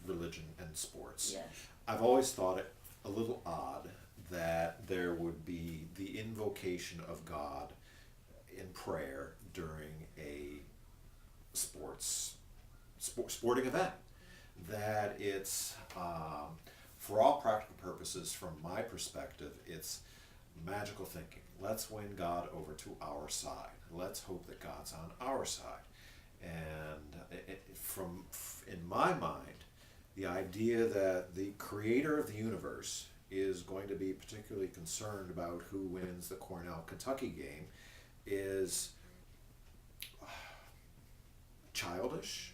religion and sports. Yes. I've always thought it a little odd that there would be the invocation of God in prayer during a sporting event. That it's, for all practical purposes, from my perspective, it's magical thinking. Let's win God over to our side. Let's hope that God's on our side. And in my mind, the idea that the creator of the universe is going to be particularly concerned about who wins the Cornell-Kentucky game is childish.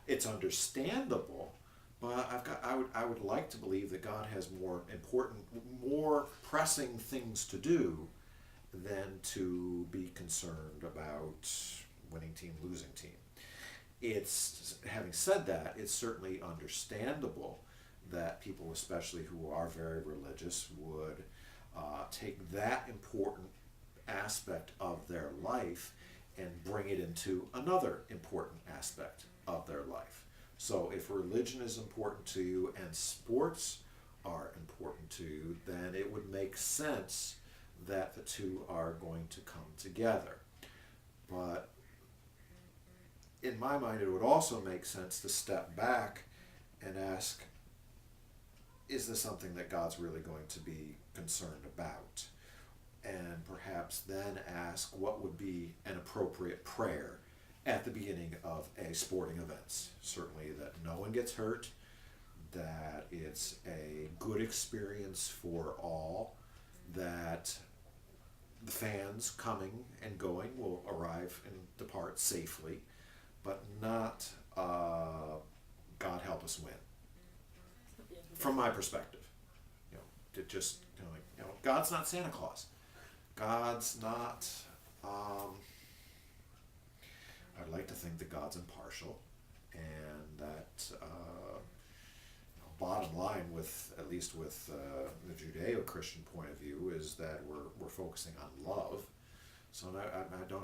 It's understandable, but I would like to believe that God has more important, more pressing things to do than to be concerned about winning team, losing team. Having said that, it's certainly understandable that people, especially who are very religious, would take that important aspect of their life and bring it into another important aspect of their life. So if religion is important to you and sports are important to you, then it would make sense that the two are going to come together. But in my mind, it would also make sense to step back and ask, is this something that God's really going to be concerned about? And perhaps then ask what would be an appropriate prayer at the beginning of a sporting event. Certainly that no one gets hurt, that it's a good experience for all, that the fans coming and going will arrive and depart safely, but not God help us win. From my perspective, to just God's not Santa Claus. God's not. I'd like to think that God's impartial, and that bottom line, at least with the Judeo-Christian point of view, is that we're focusing on love. So I don't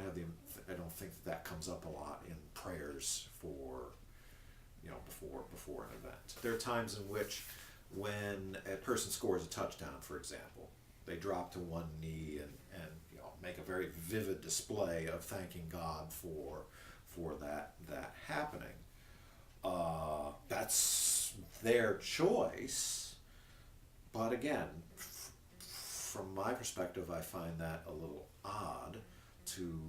think that comes up a lot in prayers for before an event. There are times in which, when a person scores a touchdown, for example, they drop to one knee and make a very vivid display of thanking God for that happening. That's their choice, but again, from my perspective, I find that a little odd to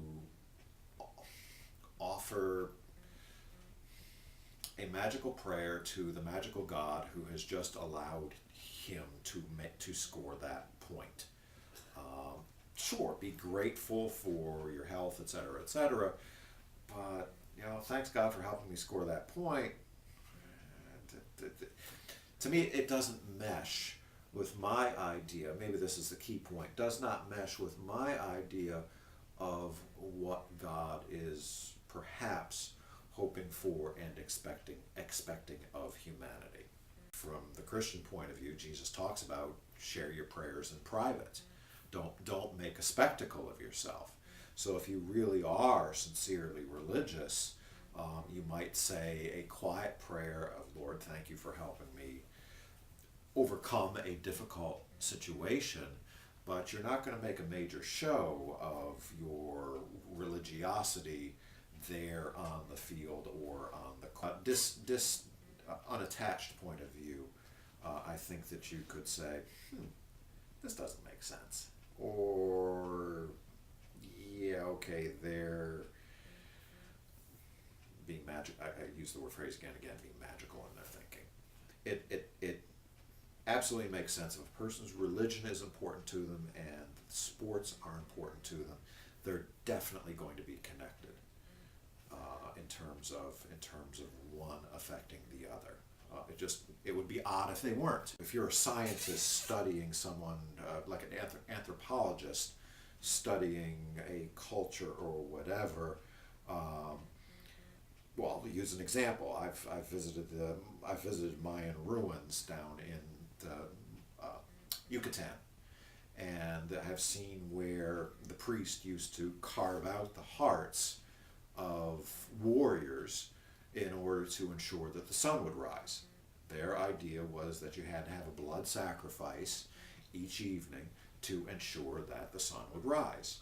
offer a magical prayer to the magical God who has just allowed him to score that point. Sure, be grateful for your health, etc., but thanks God for helping me score that point. To me, it doesn't mesh with my idea. Maybe this is the key point. Does not mesh with my idea of what God is perhaps hoping for and expecting of humanity. From the Christian point of view, Jesus talks about share your prayers in private. Don't make a spectacle of yourself. So if you really are sincerely religious, you might say a quiet prayer of, Lord, thank you for helping me overcome a difficult situation, but you're not going to make a major show of your religiosity there on the field or on the unattached point of view. I think that you could say, this doesn't make sense, or yeah, okay, they're being magic. I use the word phrase again, being magical in their thinking. It absolutely makes sense. If a person's religion is important to them and sports are important to them, they're definitely going to be connected in terms of one affecting the other. It would be odd if they weren't. If you're a scientist studying someone, like an anthropologist studying a culture or whatever, well, to use an example, I've visited Mayan ruins down in Yucatan, and I've seen where the priest used to carve out the hearts of warriors in order to ensure that the sun would rise. Their idea was that you had to have a blood sacrifice each evening to ensure that the sun would rise.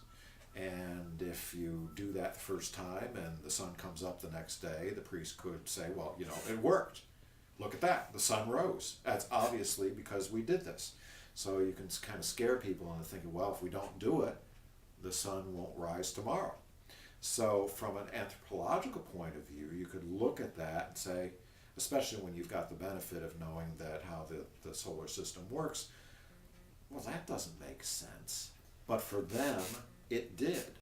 And if you do that the first time and the sun comes up the next day, the priest could say, well, you know, it worked. Look at that, the sun rose. That's obviously because we did this. So you can kind of scare people into thinking, well, if we don't do it, the sun won't rise tomorrow. So from an anthropological point of view, you could look at that and say, especially when you've got the benefit of knowing that how the solar system works, well, that doesn't make sense. But for them, it did.